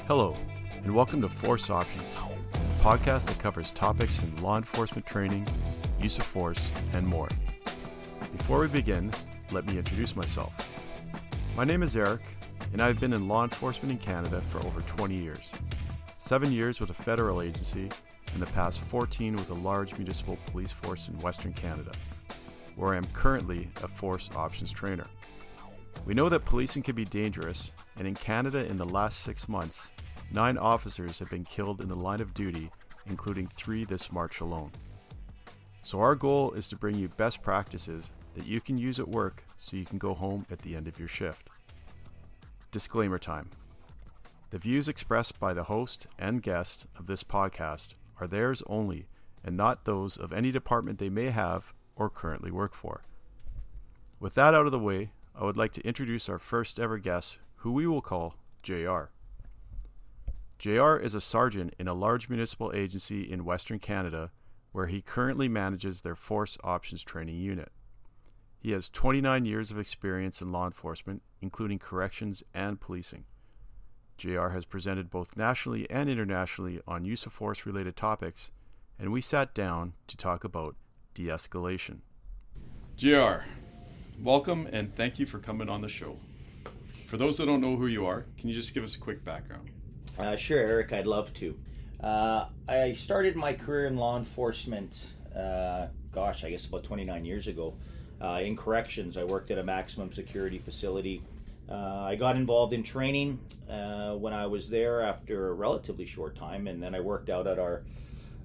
Hello, and welcome to Force Options, a podcast that covers topics in law enforcement training, use of force, and more. Before we begin, let me introduce myself. My name is Eric, and I've been in law enforcement in Canada for over 20 years. 7 years with a federal agency, and the past 14 with a large municipal police force in Western Canada, where I am currently a Force Options trainer. We know that policing can be dangerous, and in Canada in the last 6 months, 9 officers have been killed in the line of duty, including 3 this March alone. So our goal is to bring you best practices that you can use at work so you can go home at the end of your shift. Disclaimer time. The views expressed by the host and guest of this podcast are theirs only and not those of any department they may have or currently work for. With that out of the way, I would like to introduce our first ever guest, who we will call JR. JR is a sergeant in a large municipal agency in Western Canada where he currently manages their Force Options training unit. He has 29 years of experience in law enforcement, including corrections and policing. JR has presented both nationally and internationally on use of force related topics, and we sat down to talk about de-escalation. JR, welcome and thank you for coming on the show. For those that don't know who you are, can you just give us a quick background? Sure, Eric, I'd love to. I started my career in law enforcement, I guess about 29 years ago. In corrections, I worked at a maximum security facility. I got involved in training when I was there after a relatively short time, and then I worked out at our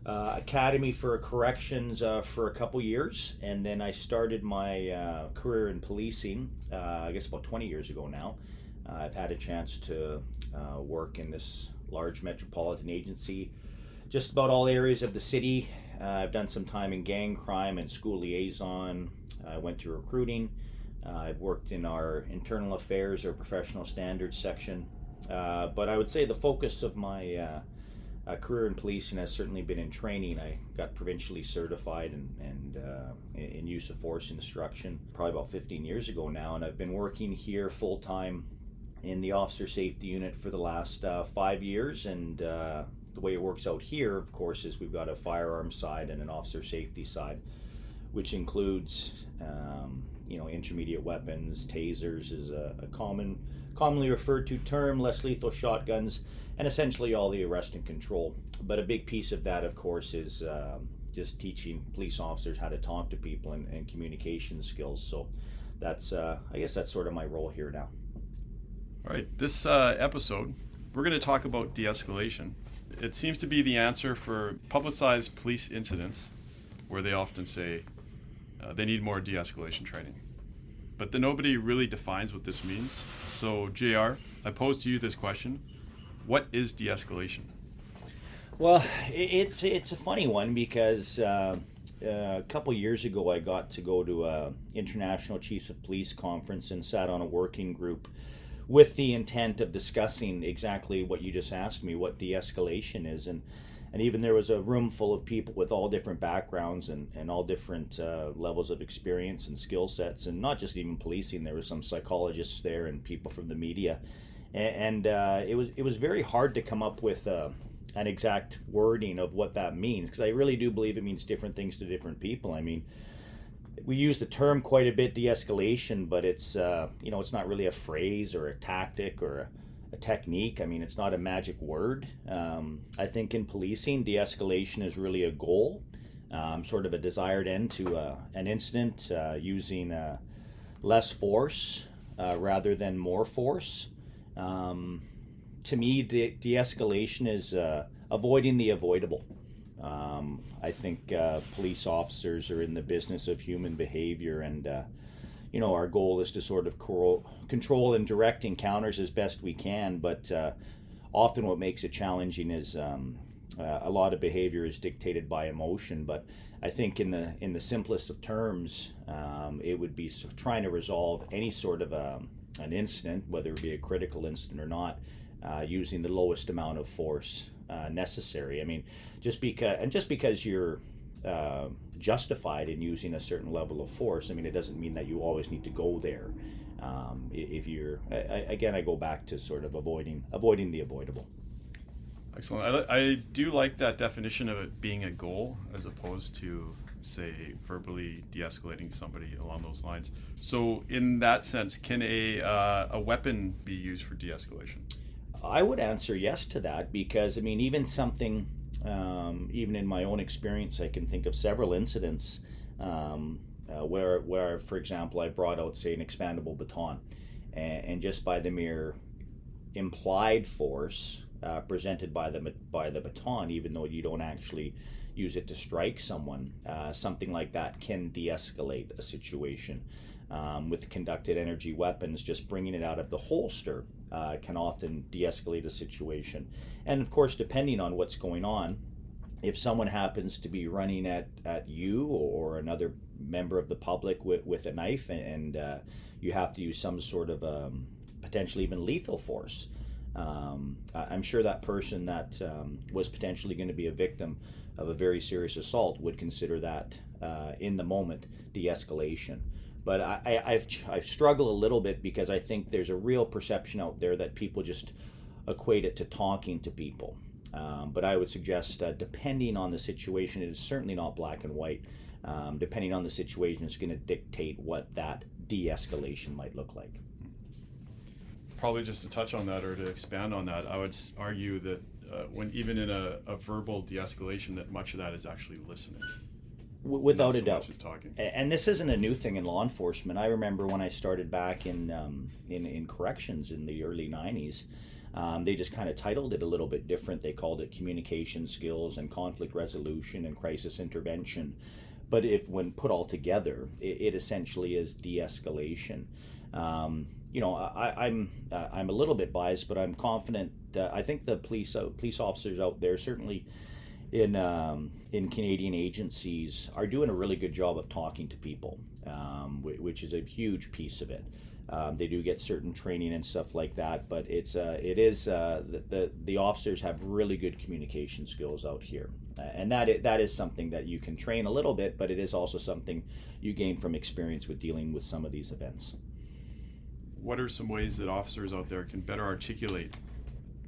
academy for corrections for a couple years, and then I started my career in policing, I guess about 20 years ago now. I've had a chance to work in this large metropolitan agency, just about all areas of the city. I've done some time in gang crime and school liaison. I went to recruiting. I've worked in our internal affairs or professional standards section. But I would say the focus of my career in policing has certainly been in training. I got provincially certified and in use of force instruction probably about 15 years ago now, and I've been working here full time in the officer safety unit for the last 5 years. And the way it works out here, of course, is we've got a firearms side and an officer safety side, which includes intermediate weapons. Tasers is a commonly referred to term, less lethal shotguns, and essentially all the arrest and control. But a big piece of that, of course, is just teaching police officers how to talk to people and communication skills. So that's I guess that's sort of my role here now. All right, this episode, we're going to talk about de-escalation. It seems to be the answer for publicized police incidents where they often say they need more de-escalation training. But then nobody really defines what this means. So, JR, I pose to you this question. What is de-escalation? Well, it's a funny one because a couple years ago I got to go to a International Chiefs of Police conference and sat on a working group with the intent of discussing exactly what you just asked me, what de-escalation is. And even there was a room full of people with all different backgrounds and all different levels of experience and skill sets, and not just even policing. There were some psychologists there and people from the media, and it was very hard to come up with an exact wording of what that means, because I really do believe it means different things to different people. I mean, we use the term quite a bit, de-escalation, but it's it's not really a phrase or a tactic or a technique. I mean, it's not a magic word. I think in policing, de-escalation is really a goal, sort of a desired end to an incident, using less force rather than more force. To me, de-escalation is avoiding the avoidable. I think police officers are in the business of human behavior, and our goal is to sort of control and direct encounters as best we can, but often what makes it challenging is a lot of behavior is dictated by emotion. But I think in the simplest of terms, it would be trying to resolve any sort of an incident, whether it be a critical incident or not, using the lowest amount of force necessary. I mean, just because you're justified in using a certain level of force, I mean, it doesn't mean that you always need to go there. If you're, again, I go back to sort of avoiding the avoidable. Excellent. I do like that definition of it being a goal as opposed to, say, verbally de-escalating somebody along those lines. So, in that sense, can a weapon be used for de-escalation? I would answer yes to that because, I mean, even something, even in my own experience, I can think of several incidents where, for example, I brought out, say, an expandable baton, and just by the mere implied force presented by the baton, even though you don't actually use it to strike someone, something like that can de-escalate a situation. With conducted energy weapons, just bringing it out of the holster can often de-escalate a situation. And of course, depending on what's going on, if someone happens to be running at you or another member of the public with a knife, and you have to use some sort of potentially even lethal force, I'm sure that person that was potentially going to be a victim of a very serious assault would consider that in the moment de-escalation. But I've struggled a little bit because I think there's a real perception out there that people just equate it to talking to people. But I would suggest, depending on the situation, it is certainly not black and white. Depending on the situation, it's going to dictate what that de-escalation might look like. Probably just to touch on that or to expand on that, I would argue that when even in a verbal de-escalation, that much of that is actually listening. Without a doubt. Talking. And this isn't a new thing in law enforcement. I remember when I started back in corrections in the early 90s, they just kind of titled it a little bit different. They called it communication skills and conflict resolution and crisis intervention. But when put all together, it essentially is de-escalation. I'm a little bit biased, but I'm confident. I think the police officers out there, certainly in Canadian agencies, are doing a really good job of talking to people, which is a huge piece of it. They do get certain training and stuff like that, but the officers have really good communication skills out here, and that is something that you can train a little bit, but it is also something you gain from experience with dealing with some of these events. What are some ways that officers out there can better articulate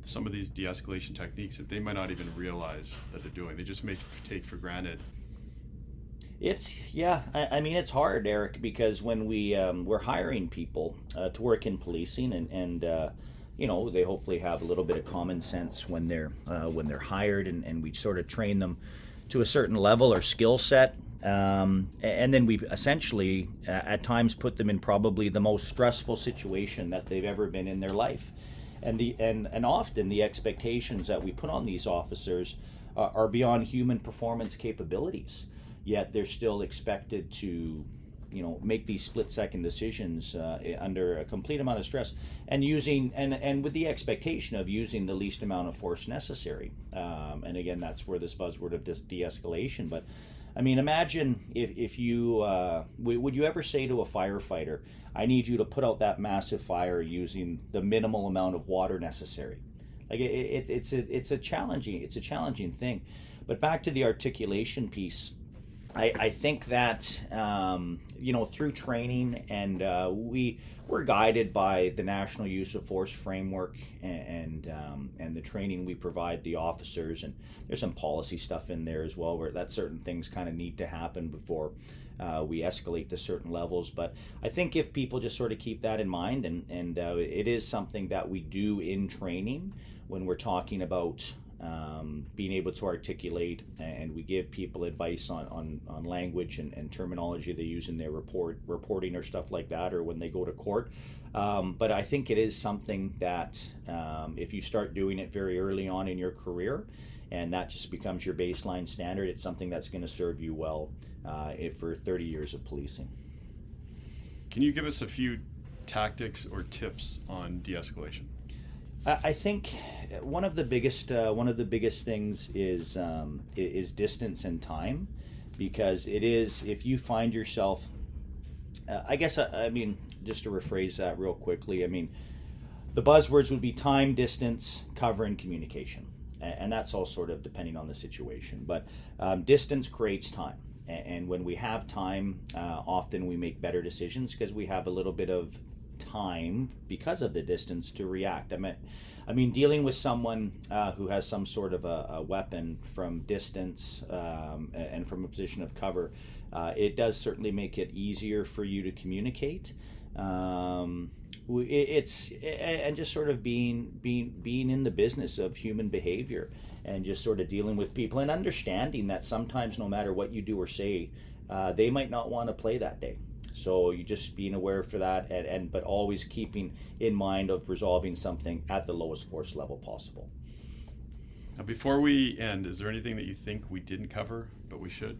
some of these de-escalation techniques that they might not even realize that they're doing? They just may take for granted. I mean, it's hard, Eric, because when we're hiring people to work in policing, and they hopefully have a little bit of common sense when they're hired, and we sort of train them to a certain level or skill set. And then we essentially at times put them in probably the most stressful situation that they've ever been in their life. And often the expectations that we put on these officers are beyond human performance capabilities. Yet they're still expected to, make these split-second decisions under a complete amount of stress, and with the expectation of using the least amount of force necessary. And again, that's where this buzzword of de-escalation. But I mean, imagine if you would you ever say to a firefighter, "I need you to put out that massive fire using the minimal amount of water necessary"? Like it's a challenging thing. But back to the articulation piece, I think that through training, and we're guided by the National Use of Force Framework and the training we provide the officers, and there's some policy stuff in there as well where that certain things kind of need to happen before we escalate to certain levels. But I think if people just sort of keep that in mind, and it is something that we do in training when we're talking about being able to articulate, and we give people advice on language and terminology they use in their reporting or stuff like that, or when they go to court. But I think it is something that if you start doing it very early on in your career, and that just becomes your baseline standard, it's something that's going to serve you well for 30 years of policing. Can you give us a few tactics or tips on de-escalation? I think one of the biggest things is distance and time, because it is, if you find yourself, I mean, just to rephrase that real quickly, I mean, the buzzwords would be time, distance, cover, and communication, and that's all sort of depending on the situation. But distance creates time, and when we have time, often we make better decisions because we have a little bit of time because of the distance to react. I mean, dealing with someone who has some sort of a weapon from distance and from a position of cover, it does certainly make it easier for you to communicate. It's and just sort of being in the business of human behavior and just sort of dealing with people and understanding that sometimes no matter what you do or say, they might not want to play that day. So you just being aware for that, and but always keeping in mind of resolving something at the lowest force level possible. Now, before we end, is there anything that you think we didn't cover but we should?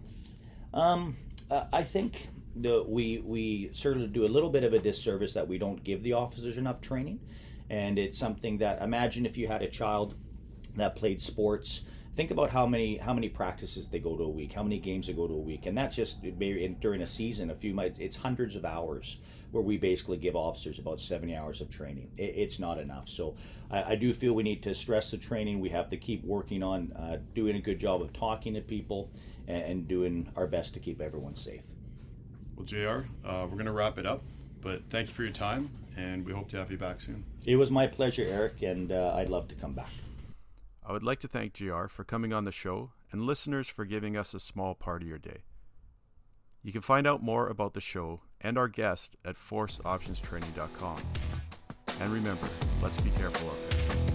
I think we certainly do a little bit of a disservice that we don't give the officers enough training, and it's something that, imagine if you had a child that played sports. Think about how many practices they go to a week, how many games they go to a week, and that's just maybe during a season. It's hundreds of hours where we basically give officers about 70 hours of training. It's not enough. So I do feel we need to stress the training. We have to keep working on doing a good job of talking to people and doing our best to keep everyone safe. Well, JR, we're going to wrap it up, but thank you for your time, and we hope to have you back soon. It was my pleasure, Eric, and I'd love to come back. I would like to thank JR for coming on the show and listeners for giving us a small part of your day. You can find out more about the show and our guest at forceoptionstraining.com. And remember, let's be careful out there.